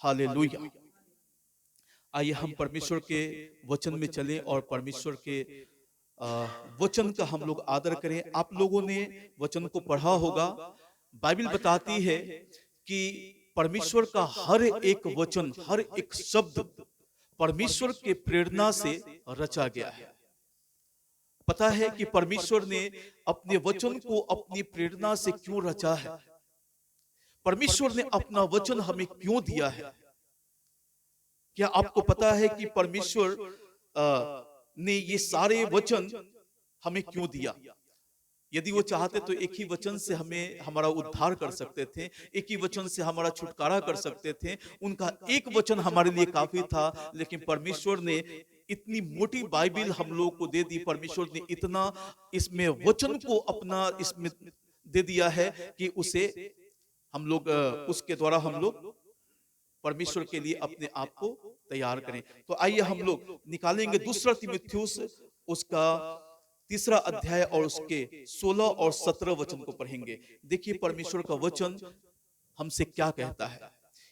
Hallelujah. आइए हम परमेश्वर के वचन में चलें और परमेश्वर के अ, वचन का हम लोग आदर करें। आप लोगों ने वचन को पढ़ा होगा। बाइबल बताती है कि परमेश्वर का हर एक वचन, हर एक शब्द परमेश्वर के प्रेरणा से रचा गया है। पता है कि परमेश्वर ने अपने वचन को अपनी प्रेरणा से क्यों रचा है? परमेश्वर ने अपना वचन हमें क्यों दिया है? क्या आपको पता है कि परमेश्वर ने ये सारे वचन हमें क्यों दिया? यदि वो चाहते तो एक ही वचन से हमें हमारा उद्धार कर सकते थे, एक ही वचन से हमारा छुटकारा कर सकते थे। उनका एक वचन हमारे लिए काफी था, लेकिन परमेश्वर ने इतनी मोटी बाइबिल हम लोगों को दे दी। परमेश्वर ने इतना इसमें वचन को अपना इसमें दे दिया है कि उसे हम लोग उसके द्वारा हम लोग परमेश्वर के लिए अपने आप को तैयार करें। तो आइए हम लोग निकालेंगे दूसरा तीमुथियुस उसका तीसरा अध्याय और उसके 16 और 17 वचन को पढ़ेंगे। देखिए परमेश्वर का वचन हमसे क्या कहता है,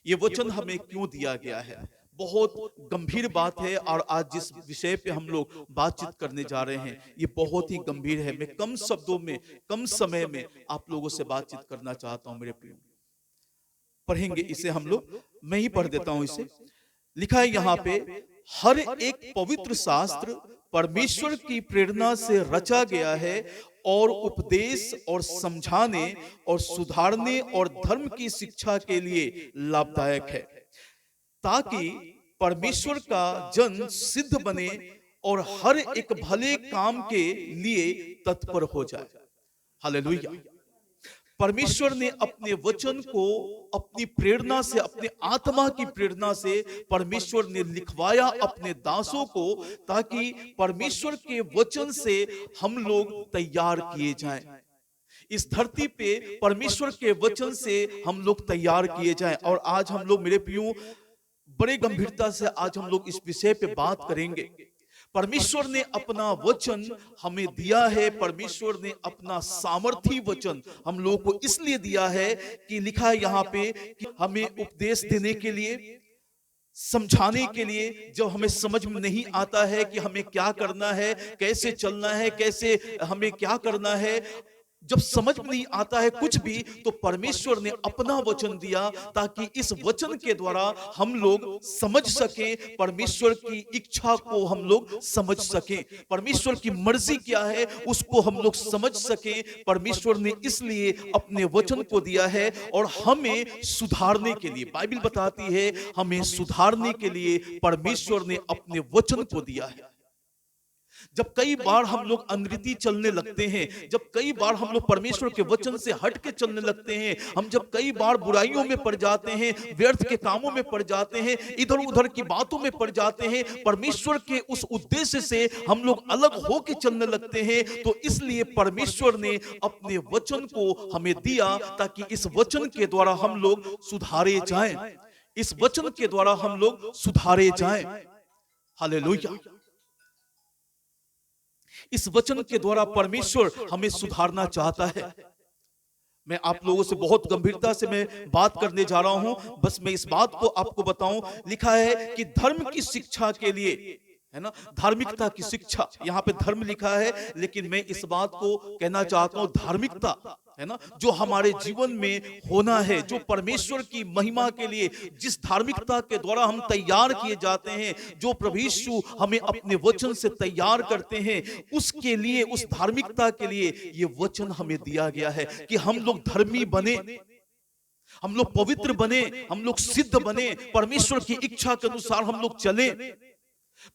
ये वचन हमें क्यों दिया गया है। बहुत गंभीर बात है और आज जिस विषय पे हम लोग बातचीत करने जा रहे हैं ये बहुत ही गंभीर है। मैं कम शब्दों में, कम समय में आप लोगों से बातचीत करना चाहता हूं मेरे प्रियो। पढ़ेंगे इसे हम लोग, मैं ही पढ़ देता हूं इसे। लिखा है यहाँ पे, हर एक पवित्र शास्त्र परमेश्वर की प्रेरणा से रचा गया है और उपदेश और समझाने और सुधारने और धर्म की शिक्षा के लिए लाभदायक है, ताकि परमेश्वर का जन सिद्ध बने और हर एक भले काम के लिए तत्पर हो जाए। हालेलुया। परमेश्वर ने अपने वचन को अपनी प्रेरणा से, अपने आत्मा की प्रेरणा से परमेश्वर ने लिखवाया अपने दासों को, ताकि परमेश्वर के वचन से हम लोग तैयार किए जाएं। इस धरती पे परमेश्वर के वचन से हम लोग तैयार किए जाएं। और आज हम लोग मेरे प्रियो बड़े गंभीरता से आज हम लोग इस विषय पे बात करेंगे। परमेश्वर ने अपना वचन हमें दिया है, परमेश्वर ने अपना सामर्थी वचन हम लोगों को इसलिए दिया है कि लिखा है यहाँ पे कि हमें उपदेश देने के लिए, समझाने के लिए। जब हमें समझ में नहीं आता है कि हमें क्या करना है, कैसे चलना है, कैसे हमें क्या करना है, जब समझ में नहीं आता है कुछ भी, तो परमेश्वर ने अपना वचन दिया ताकि इस वचन के द्वारा हम लोग समझ सके, परमेश्वर की इच्छा को हम लोग समझ सके, परमेश्वर की मर्जी क्या है उसको हम लोग समझ सके। परमेश्वर ने इसलिए अपने वचन को दिया है और हमें सुधारने के लिए, बाइबल बताती है हमें सुधारने के लिए परमेश्वर ने अपने वचन को दिया है। जब कई बार हम लोग अनरीति चलने लगते हैं, जब कई बार हम लोग परमेश्वर के वचन से हट के चलने लगते हैं, हम जब कई बार बुराइयों में पड़ जाते हैं, व्यर्थ के कामों में पड़ जाते हैं, इधर उधर की बातों में पड़ जाते हैं, परमेश्वर के उस उद्देश्य से हम लोग अलग होके चलने लगते हैं, तो इसलिए परमेश्वर ने अपने वचन को हमें दिया ताकि इस वचन के द्वारा हम लोग सुधारे जाएं, इस वचन के द्वारा हम लोग सुधारे जाएं। हालेलुया। इस वचन के द्वारा परमेश्वर हमें सुधारना चाहता है। मैं आप लोगों से बहुत गंभीरता से मैं बात करने जा रहा हूं, बस मैं इस बात को आपको बताऊं। लिखा है कि धर्म की शिक्षा के लिए, है ना, धार्मिकता की शिक्षा, यहाँ पे धर्म लिखा है, लेकिन मैं इस बात को कहना चाहता हूं धार्मिकता, है ना, जो हमारे जीवन में होना है, जो परमेश्वर की महिमा के लिए, जिस धार्मिकता के द्वारा हम तैयार किए जाते हैं, जो प्रभु यीशु हमें अपने वचन से तैयार करते हैं, उसके लिए, उस धार्मिकता के लिए ये वचन हमें दिया गया है कि हम लोग धर्मी बने, हम लोग पवित्र बने, हम लोग सिद्ध बने, परमेश्वर की इच्छा के अनुसार हम लोग चले,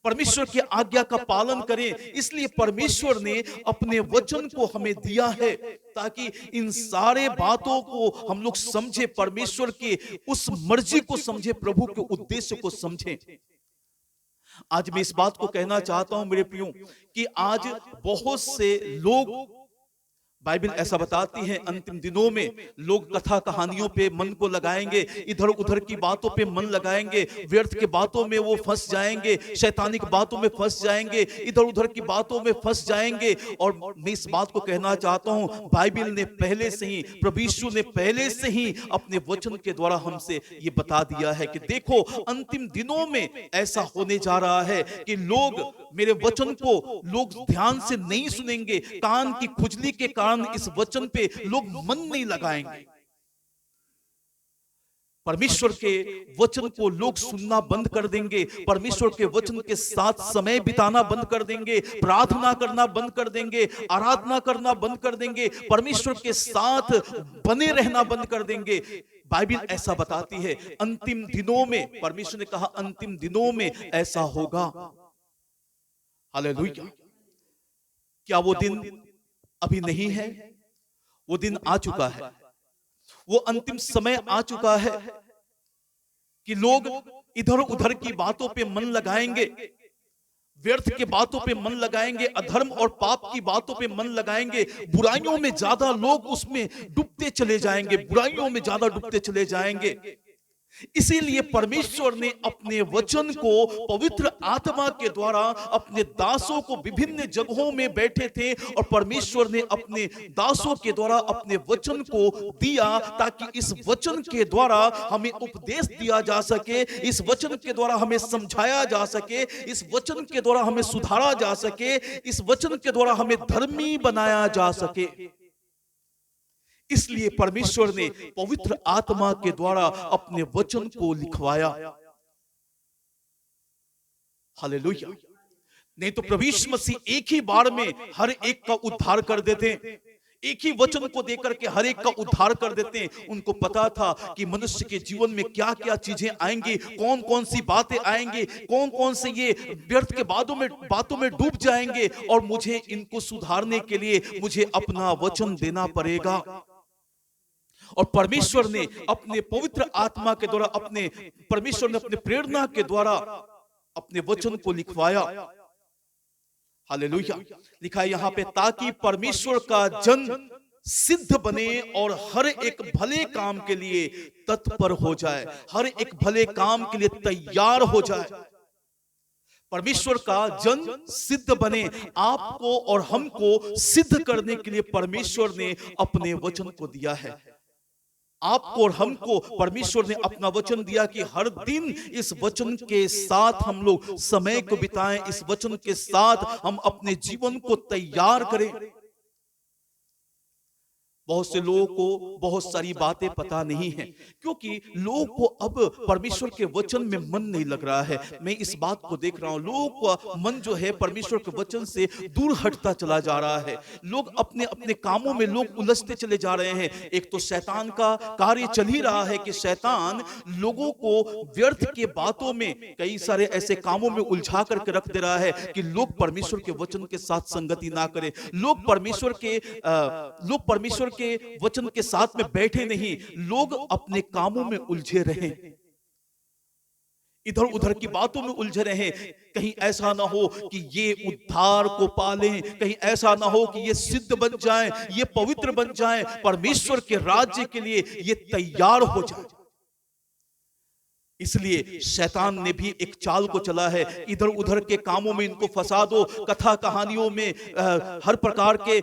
परमेश्वर की आज्ञा का पालन करें। इसलिए परमेश्वर ने अपने वचन को हमें दिया है ताकि इन सारे बातों को हम लोग समझे, परमेश्वर के उस मर्जी को समझे, प्रभु के उद्देश्य को समझें। आज मैं इस बात को कहना चाहता हूं मेरे प्रियो कि आज बहुत से लोग बाइबल ऐसा बताती है अंतिम दिनों में लोग कथा कहानियों पे मन को लगाएंगे, इधर उधर की बातों पे मन लगाएंगे, व्यर्थ के बातों में वो फंस जाएंगे, शैतानिक बातों में फंस जाएंगे, इधर उधर की बातों में फंस जाएंगे। और मैं इस बात को कहना चाहता हूं, बाइबल ने पहले से ही, प्रभु यीशु ने पहले से ही अपने वचन के द्वारा हमसे ये बता दिया है कि देखो अंतिम दिनों में ऐसा होने जा रहा है कि लोग मेरे वचन को लोग ध्यान से नहीं सुनेंगे, कान की खुजली के कारण इस वचन पे लोग मन नहीं लगाएंगे। परमेश्वर के वचन को लोग सुनना बंद कर देंगे, परमेश्वर के वचन के साथ समय बिताना बंद कर देंगे, प्रार्थना करना बंद कर देंगे, आराधना करना बंद कर देंगे, परमेश्वर के साथ बने रहना बंद कर देंगे। बाइबल ऐसा बताती है अंतिम दिनों में, परमेश्वर ने कहा अंतिम दिनों में ऐसा होगा। हालेलुया। क्या वो दिन अभी नहीं है? वो दिन आ चुका है, वो अंतिम समय आ चुका है कि लोग इधर उधर की बातों पे मन लगाएंगे, व्यर्थ के बातों पे मन लगाएंगे, अधर्म और पाप की बातों पे मन लगाएंगे, बुराइयों में ज्यादा लोग उसमें डूबते चले जाएंगे, बुराइयों में ज्यादा डूबते चले जाएंगे। इसीलिए परमेश्वर ने अपने वचन को पवित्र आत्मा के द्वारा अपने दासों को विभिन्न जगहों में बैठे थे, और परमेश्वर ने अपने दासों के द्वारा अपने वचन को दिया ताकि इस वचन के द्वारा हमें उपदेश दिया जा सके, इस वचन के द्वारा हमें समझाया जा सके, इस वचन के द्वारा हमें सुधारा जा सके, इस वचन के द्वारा हमें धर्मी बनाया जा सके। इसलिए परमेश्वर ने पवित्र आत्मा के द्वारा अपने वचन को लिखवाया। हालेलुया। नहीं तो प्रभु यीशु मसीह एक ही बार में हर एक का उद्धार कर देते, एक ही वचन को देकर के हर एक का उद्धार कर देते। उनको पता था कि मनुष्य के जीवन में क्या क्या चीजें आएंगी, कौन कौन सी बातें आएंगी, कौन कौन से ये व्यर्थ के बातों में डूब जाएंगे, और मुझे इनको सुधारने के लिए मुझे अपना वचन देना पड़ेगा। और परमेश्वर ने अपने पवित्र आत्मा के द्वारा, परमेश्वर ने अपने प्रेरणा के द्वारा अपने वचन को लिखवाया। हालेलुया। लिखा है यहां पे, ताकि परमेश्वर का जन सिद्ध बने और हर एक भले काम के लिए तत्पर हो जाए, हर एक भले काम के लिए तैयार हो जाए। परमेश्वर का जन सिद्ध बने, आपको और हमको सिद्ध करने के लिए परमेश्वर ने अपने वचन को दिया है। आपको और हमको परमेश्वर ने अपना वचन दिया कि हर दिन इस वचन के साथ हम लोग समय को बिताएं, इस वचन के साथ हम अपने जीवन को तैयार करें। बहुत से लोगों को बहुत सारी बातें पता नहीं है, क्योंकि लोगों को अब परमेश्वर के वचन में मन नहीं लग रहा है। मैं इस बात को देख रहा हूं, लोगों का मन जो है परमेश्वर के वचन से दूर हटता चला जा रहा है। लोग अपने अपने कामों में लोग उलझते चले जा रहे हैं। एक तो शैतान का कार्य चल ही रहा है कि शैतान लोगों को व्यर्थ के बातों में, कई सारे ऐसे कामों में उलझा करके रख दे रहा है कि लोग परमेश्वर के वचन के साथ संगति ना करें, लोग परमेश्वर के वचन के साथ में बैठे नहीं, लोग अपने कामों में उलझे रहे, इधर उधर की बातों में उलझे रहे। कहीं ऐसा ना हो कि ये उद्धार को पालें, कहीं ऐसा ना हो कि ये सिद्ध बन जाएं, ये पवित्र बन जाएं, परमेश्वर के राज्य के लिए ये तैयार हो जाए। इसलिए शैतान ने भी एक चाल को चला है, इधर उधर के कामों में इनको फंसा दो, कथा कहानियों में हर प्रकार के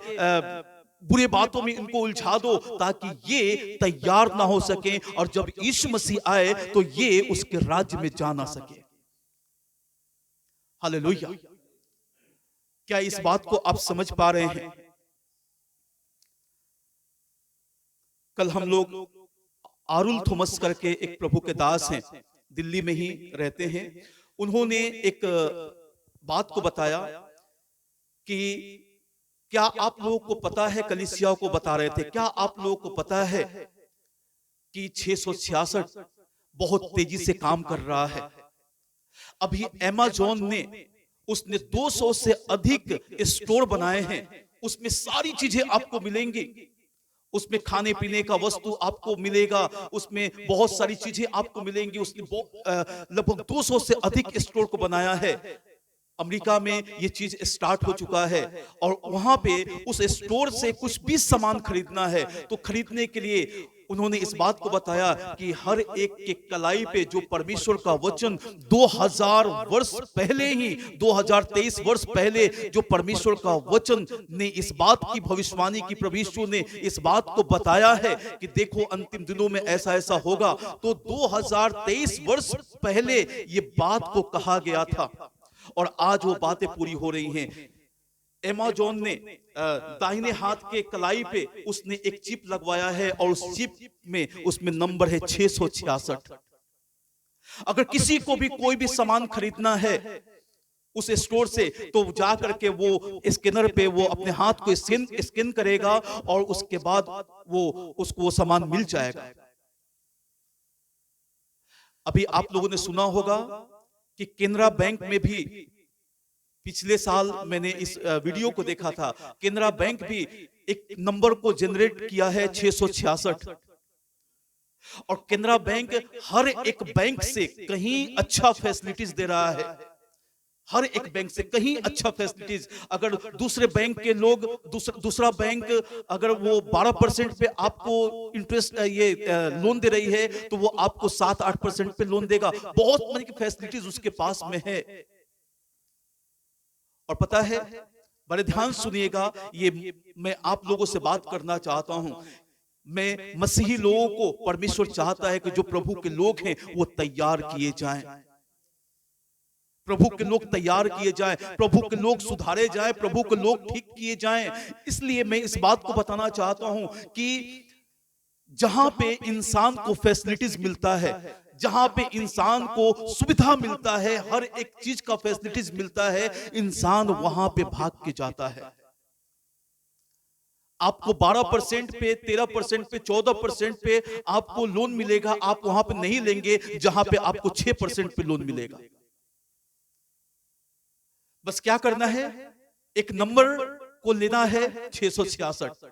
बुरे बातों में इनको उलझा दो, ताकि ये तैयार ना हो सके, और जब यीशु मसीह आए तो ये उसके राज्य में जा ना सके। हालेलुया। क्या इस बात को आप समझ पा रहे हैं? कल हम लोग आरुल थॉमस करके एक प्रभु के दास हैं, दिल्ली में ही रहते हैं, उन्होंने एक बात को बताया कि क्या आप लोगों को पता है, कलीसिया को बता रहे थे, क्या आप लोगों को पता है कि 666 बहुत तेजी से काम कर रहा है। अभी अमेज़न ने उसने 200 से अधिक स्टोर बनाए हैं, उसमें सारी चीजें आपको मिलेंगी, उसमें खाने पीने का वस्तु आपको मिलेगा, उसमें बहुत सारी चीजें आपको मिलेंगी। उसने लगभग 200 से अधिक स्टोर को बनाया है, अमेरिका में ये चीज स्टार्ट हो चुका है और वहां पे उस स्टोर से कुछ भी सामान खरीदना है तो खरीदने के लिए उन्होंने इस बात को बताया कि हर एक के कलाई पे जो परमेश्वर का वचन 2000 वर्ष पहले ही 2023 वर्ष पहले जो परमेश्वर का वचन ने इस बात की भविष्यवाणी की, प्रभु यीशु ने इस बात को बताया है कि देखो अंतिम दिनों में ऐसा ऐसा होगा, तो 2023 वर्ष पहले ये बात को कहा गया था और आज वो बातें पूरी हो रही हैं। अमेज़न ने दाहिने हाथ के कलाई पे उसने एक चिप लगवाया है और उस चिप में उसमें नंबर है 666। अगर किसी को भी कोई भी सामान खरीदना है उस स्टोर से तो जा करके वो स्कैनर पे वो अपने हाथ को स्कैन करेगा और उसके बाद वो उसको वो सामान मिल जाएगा। अभी आप लोगों ने सुना होगा कि केनरा बैंक में भी पिछले साल मैंने इस वीडियो को देखा था, केनरा बैंक भी एक नंबर को जनरेट किया है 666 और केनरा बैंक हर एक बैंक से कहीं अच्छा फैसिलिटीज दे रहा है, हर एक बैंक से कहीं अच्छा फैसिलिटीज। अगर दूसरे बैंक के लोग दूसरा बैंक अगर वो 12% पे आपको इंटरेस्ट ये लोन दे रही है तो वो आपको 7-8% पे लोन देगा। बहुत मनी की फैसिलिटीज उसके पास में है। और पता है, बड़े ध्यान सुनिएगा, ये मैं आप लोगों से बात करना चाहता हूं। मैं मसीही लोगों को परमेश्वर चाहता है कि जो प्रभु के लोग हैं वो तैयार किए जाएं, प्रभु के लोग तैयार किए जाएं, प्रभु के लोग सुधारे जाएं, प्रभु के लोग ठीक किए जाएं। इसलिए मैं इस बात को बताना चाहता हूं कि जहां पे इंसान को फैसिलिटीज मिलता है, जहां पे इंसान को सुविधा मिलता है, हर एक चीज का फैसिलिटीज मिलता है, इंसान वहां पे भाग के जाता है। आपको 12% पे, 13% पे, 14% पे आपको लोन मिलेगा, आप वहां पे नहीं लेंगे जहां पे आपको 6% पे लोन मिलेगा। बस क्या करना है, एक नंबर को लेना है 666,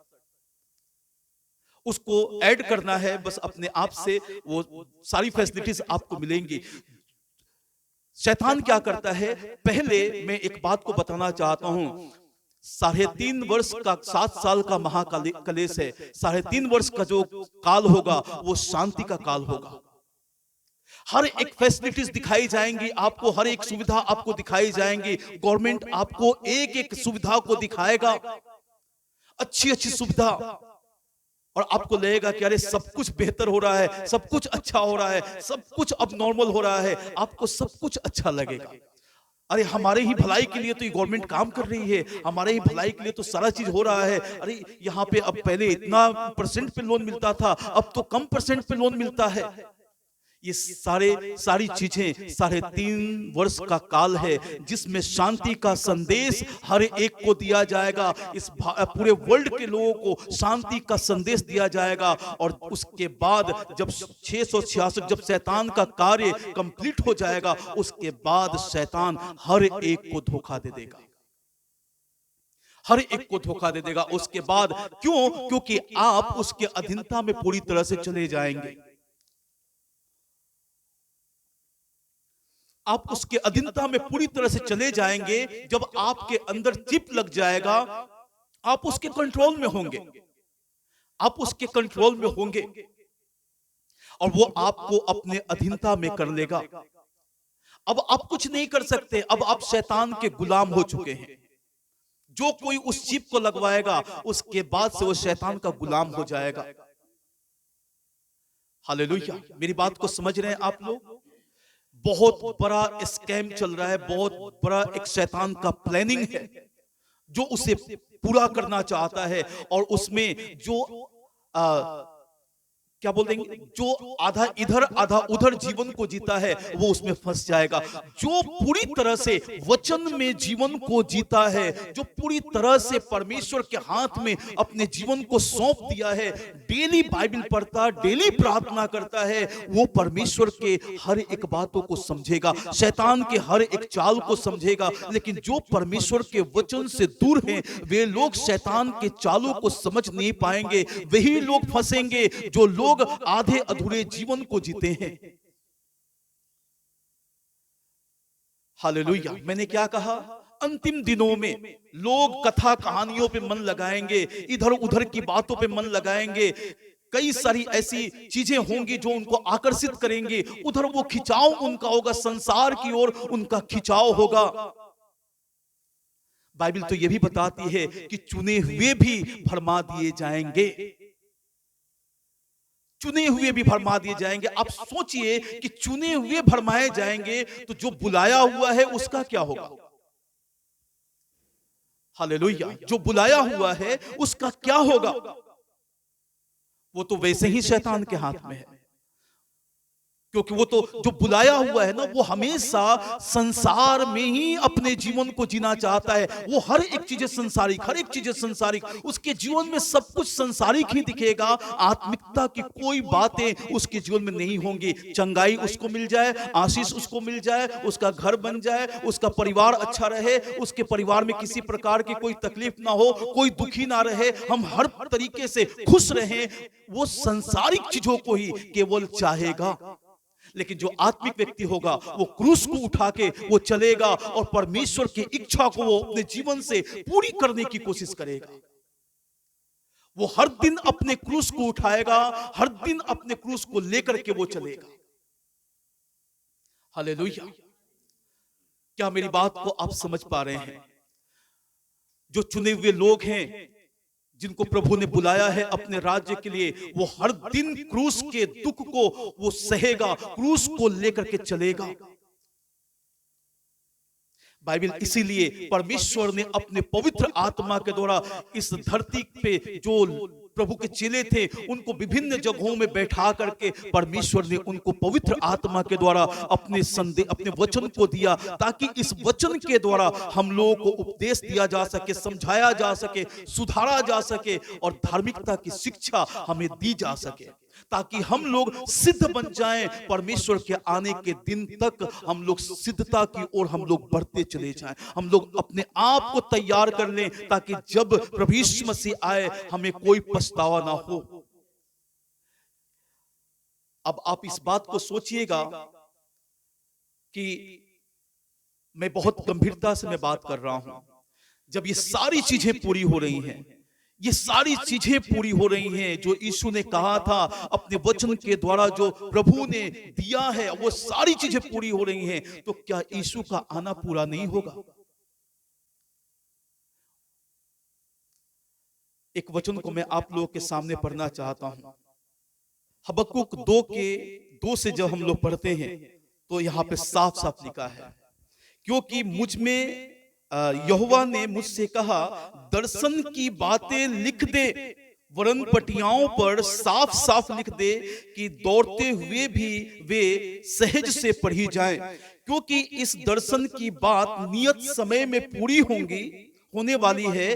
उसको ऐड करना है, बस अपने आप से वो सारी फैसिलिटीज आपको मिलेंगी। शैतान क्या करता है, पहले मैं एक बात को बताना चाहता हूं, 3.5 वर्ष का 7 साल का महाकलेश है। 3.5 वर्ष का जो काल होगा वो शांति का काल होगा। हर एक फैसिलिटीज दिखाई जाएंगी आपको, हर एक सुविधा आपको दिखाई जाएंगी। गवर्नमेंट आपको एक एक सुविधा को दिखाएगा, अच्छी अच्छी सुविधा, और आपको लगेगा कि अरे सब कुछ बेहतर हो रहा है, सब कुछ अच्छा हो रहा है, सब कुछ अब नॉर्मल हो रहा है, आपको सब कुछ अच्छा लगेगा। अरे हमारे ही भलाई के लिए तो ये गवर्नमेंट काम कर रही है, हमारे ही भलाई के लिए तो सारा चीज हो रहा है। अरे यहाँ पे अब पहले इतना % पे लोन मिलता था, अब तो कम % पे लोन मिलता है। ये सारी चीजें 3.5 वर्ष का काल है जिसमें शांति का संदेश हर एक को दिया जाएगा। इस पूरे वर्ल्ड के लोगों को शांति का संदेश दिया जाएगा। और उसके बाद जब 666 जब शैतान का कार्य कंप्लीट हो जाएगा, उसके बाद शैतान हर एक को धोखा दे देगा, हर एक को धोखा दे देगा। उसके बाद क्यों? क्योंकि आप उसके अधीनता में पूरी तरह से चले जाएंगे, आप उसके अधीनता में पूरी तरह से चले जाएंगे। जब आपके अंदर चिप लग जाएगा, आप उसके कंट्रोल में होंगे, आप उसके कंट्रोल में होंगे और वो आपको अपने अधीनता में कर लेगा। अब आप कुछ नहीं कर सकते, अब आप शैतान के गुलाम हो चुके हैं। जो कोई उस चिप को लगवाएगा उसके बाद से वो शैतान का गुलाम हो जाएगा। हालेलुया, मेरी बात को समझ रहे हैं आप लोग? बहुत बड़ा स्कैम चल रहा है, बहुत बड़ा एक शैतान का प्लानिंग है जो उसे पूरा करना चाहता है। और उसमें जो क्या बोल देंगे, जो आधा इधर आधा उधर जीवन को जीता है वो उसमें फंस जाएगा। जो पूरी तरह से वचन में जीवन को जीता है, जो पूरी तरह से परमेश्वर के हाथ में अपने जीवन को सौंप दिया है, डेली बाइबल पढ़ता, डेली प्रार्थना करता है, वो परमेश्वर के हर एक बातों को समझेगा, शैतान के हर एक चाल को समझेगा। लेकिन जो परमेश्वर के वचन से दूर हैं, वे लोग शैतान के चालों को समझ नहीं पाएंगे। वही लोग फंसेंगे जो लोग आधे अधूरे जीवन को जीते हैं। हालेलुया। मैंने क्या कहा? अंतिम दिनों में लोग कथा कहानियों पे मन लगाएंगे, इधर उधर की बातों पे मन लगाएंगे। कई सारी ऐसी चीजें होंगी जो उनको आकर्षित करेंगे, उधर वो खिंचाव उनका होगा, संसार की ओर उनका खिंचाव होगा। बाइबल तो यह भी बताती है कि चुने हुए भी भरमा दिए जाएंगे, चुने हुए भी भरमा दिए जाएंगे। आप सोचिए कि चुने हुए भरमाए जाएंगे तो जो बुलाया हुआ है उसका क्या होगा? हालेलुया। जो बुलाया हुआ है उसका क्या होगा? वो तो वैसे ही शैतान के हाथ में है, क्योंकि वो तो जो बुलाया हुआ है ना, वो हमेशा संसार में ही अपने जीवन को जीना चाहता है। वो हर एक चीज संसारिक, हर एक चीज संसारिक, उसके जीवन में सब कुछ संसारिक ही दिखेगा। आत्मिकता की कोई बातें उसके जीवन में नहीं होंगी। चंगाई उसको मिल जाए, आशीष उसको मिल जाए, उसका घर बन जाए, उसका परिवार अच्छा रहे, उसके परिवार में किसी प्रकार की कोई तकलीफ ना हो, कोई दुखी ना रहे, हम हर तरीके से खुश रहें, वो संसारिक चीजों को ही केवल चाहेगा। लेकिन जो आत्मिक व्यक्ति होगा वो क्रूस को उठा के वो चलेगा और परमेश्वर की इच्छा को वो अपने जीवन से पूरी करने की कोशिश करेगा। वो हर दिन अपने क्रूस को उठाएगा, हर दिन अपने क्रूस को लेकर के वो चलेगा। हालेलुया। क्या मेरी बात को आप समझ पा रहे हैं? जो चुने हुए लोग हैं, जिनको प्रभु ने बुलाया है अपने राज्य के लिए, वो हर दिन क्रूस के दुख को वो सहेगा, क्रूस को लेकर के चलेगा। बाइबल इसीलिए परमेश्वर ने अपने पवित्र आत्मा के द्वारा इस धरती पे जो प्रभु के चेले थे उनको विभिन्न जगहों में बैठा करके परमेश्वर ने उनको पवित्र आत्मा के द्वारा अपने संदेश, अपने वचन को दिया, ताकि इस वचन के द्वारा हम लोगों को उपदेश दिया जा सके, समझाया जा सके, सुधारा जा सके और धार्मिकता की शिक्षा हमें दी जा सके, ताकि हम लोग सिद्ध बन जाएं। परमेश्वर के आने के दिन तक हम लोग सिद्धता की ओर हम लोग बढ़ते चले जाएं। हम लोग अपने आप को तैयार कर लें, ताकि जब प्रभु यीशु मसीह आए हमें कोई पछतावा ना हो। अब आप इस बात को सोचिएगा कि मैं बहुत गंभीरता से मैं बात कर रहा हूं। जब ये सारी चीजें पूरी हो रही हैं, ये सारी चीजें पूरी हो रही हैं, जो यीशु ने कहा था अपने वचन के द्वारा, जो प्रभु ने दिया है, वो सारी चीजें पूरी हो रही हैं, तो क्या यीशु का आना पूरा नहीं होगा? एक वचन को मैं आप लोगों के सामने पढ़ना चाहता हूं। हबक्कुक 2 से जब हम लोग पढ़ते हैं तो यहाँ पे साफ साफ लिखा है, क्योंकि मुझ में यहोवा ने मुझसे कहा, दर्शन की बातें लिख दे, वरन पटियाओं पर साफ साफ लिख दे कि दौड़ते हुए भी वे सहज से पढ़ी जाएं, क्योंकि इस दर्शन की बात नियत समय में पूरी होने वाली है,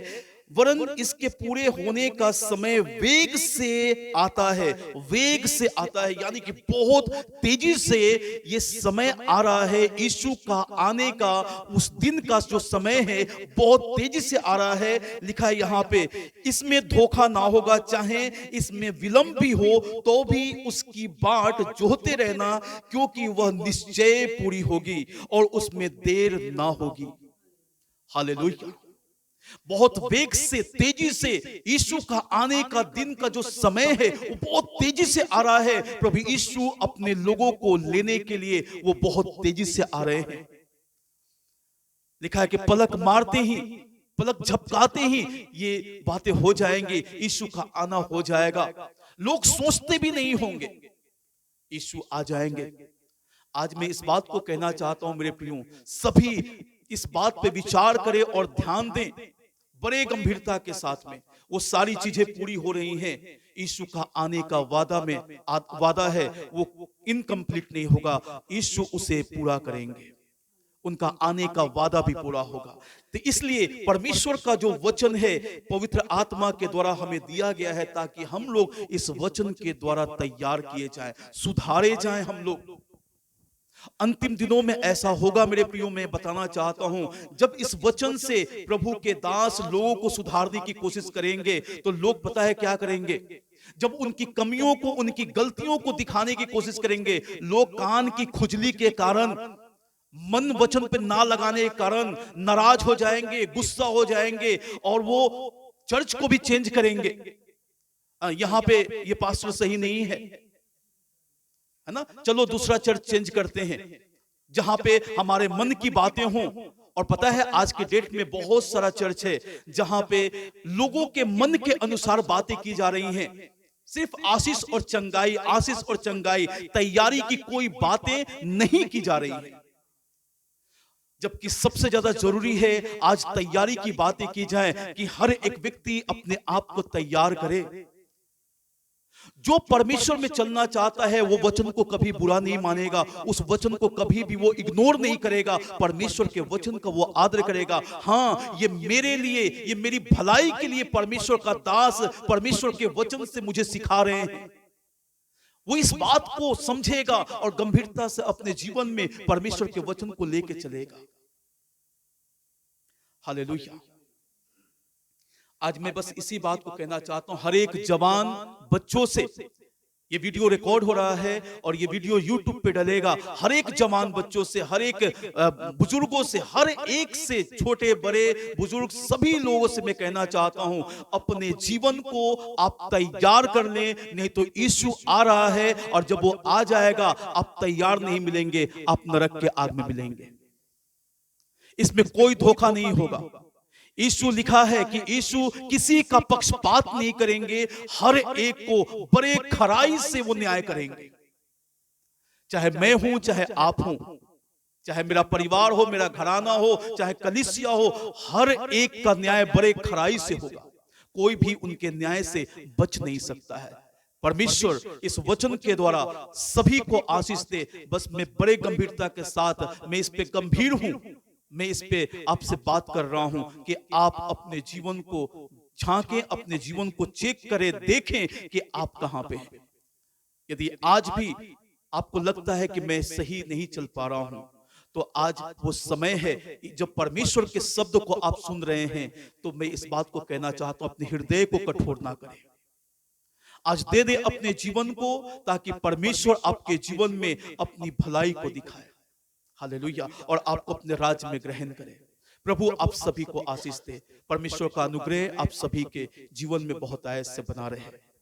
वरन इसके पूरे होने का समय वेग से आता है। वेग से आता है यानी कि बहुत तेजी से ये समय आ रहा है। यीशु का आने का, उस दिन का जो समय है बहुत तेजी से आ रहा है। लिखा है यहाँ पे, इसमें धोखा ना होगा, चाहे इसमें विलंब भी हो तो भी उसकी बाट जोहते रहना, क्योंकि वह निश्चय पूरी होगी और उसमें देर ना होगी। हालेलुया। बहुत वेग से, तेजी से यीशु का आने का दिन का जो समय है वो बहुत तेजी से आ रहा है। प्रभु यीशु अपने लोगों को लेने के लिए वो बहुत तेजी से आ रहे हैं। लिखा है कि पलक मारते ही, पलक झपकाते ही ये बातें हो जाएंगी, यीशु का आना हो जाएगा। लोग सोचते भी नहीं होंगे, यीशु आ जाएंगे। आज मैं इस बात को कहना चाहता हूं मेरे प्रियो, सभी इस बात पे विचार करें और ध्यान दें बड़े गंभीरता के साथ में। वो सारी चीजें पूरी हो रही हैं। यीशु का आने का वादा है वो इनकम्प्लीट नहीं होगा, यीशु उसे पूरा करेंगे। उनका आने का वादा भी पूरा होगा। तो इसलिए परमेश्वर का जो वचन है पवित्र आत्मा के द्वारा हमें दिया गया है, ताकि हम लोग इस वचन के द्वारा तैयार किए जाएं, सुधारे जाएं हम लोग। अंतिम दिनों में ऐसा होगा मेरे प्रियो, मैं बताना चाहता हूं, जब इस वचन से प्रभु के दास लोगों को सुधारने की कोशिश करेंगे तो लोग पता है क्या करेंगे? जब उनकी कमियों को, उनकी गलतियों को दिखाने की कोशिश करेंगे, लोग कान की खुजली के कारण मन वचन पे ना लगाने के कारण नाराज हो जाएंगे, गुस्सा हो जाएंगे और वो चर्च को भी चेंज करेंगे। यहाँ पे ये पास्टर सही नहीं है ना, चलो दूसरा चर्च चेंज करते हैं जहां पे हमारे मन की बातें हों। और पता है आज के डेट में बहुत सारा चर्च है जहां पे लोगों के मन के अनुसार बातें की जा रही हैं, सिर्फ आशीष और चंगाई, आशीष और चंगाई, तैयारी की कोई बातें नहीं की जा रही है। जबकि सबसे ज्यादा जरूरी है आज तैयारी की बातें की जाए कि हर एक व्यक्ति अपने आप को तैयार करे। जो परमेश्वर में चलना चाहता है वो वचन को कभी बुरा नहीं मानेगा, उस वचन को कभी भी वो इग्नोर नहीं करेगा, परमेश्वर के वचन का वो आदर करेगा। हाँ, ये मेरे लिए, ये मेरी भलाई के लिए परमेश्वर का दास परमेश्वर के वचन से मुझे सिखा रहे हैं। वो इस बात को समझेगा और गंभीरता से अपने जीवन में परमेश्वर के वचन को लेकर चलेगा। हालेलुया। आज मैं बस इसी बात को कहना चाहता हूं हर एक जवान बच्चों से, ये वीडियो रिकॉर्ड हो रहा है और ये वीडियो यूट्यूब पे डलेगा, हर एक जवान बच्चों से, हर एक बुजुर्गों से, हर एक से, छोटे बड़े बुजुर्ग सभी लोगों से मैं कहना चाहता हूं अपने जीवन को आप तैयार कर लें, नहीं तो यीशु आ रहा है और जब वो आ जाएगा आप तैयार नहीं मिलेंगे, आप नरक के आग में मिलेंगे। इसमें कोई धोखा नहीं होगा। यीशु लिखा है कि यीशु किसी का पक्षपात नहीं करेंगे, हर एक को बड़े खराई से वो न्याय करेंगे। चाहे मैं हूं, चाहे आप हूं, चाहे मेरा परिवार हो, मेरा घराना हो, चाहे कलीसिया हो, हर एक का न्याय बड़े खराई से होगा। कोई भी उनके न्याय से बच नहीं सकता है। परमेश्वर इस वचन के द्वारा सभी को आशीष दे। बस मैं बड़े गंभीरता के साथ, मैं इस पे गंभीर हूं, मैं इस पे आपसे बात कर रहा हूं कि आप अपने जीवन को झांकें, अपने जीवन को चेक करें, देखें कि आप कहां पे हैं। यदि आज भी आपको लगता है कि मैं सही नहीं चल पा रहा हूं, तो आज वो समय है जब परमेश्वर के शब्द को आप सुन रहे हैं, तो मैं इस बात को कहना चाहता हूं अपने हृदय को कठोर ना करें। आज दे दे अपने जीवन को ताकि परमेश्वर आपके जीवन में अपनी भलाई को दिखाए। हालेलुया। और आपको अपने राज्य में ग्रहण करे। प्रभु आप सभी को आशीष दे। परमेश्वर का अनुग्रह आप सभी के जीवन में बहुत आयत से बना रहे।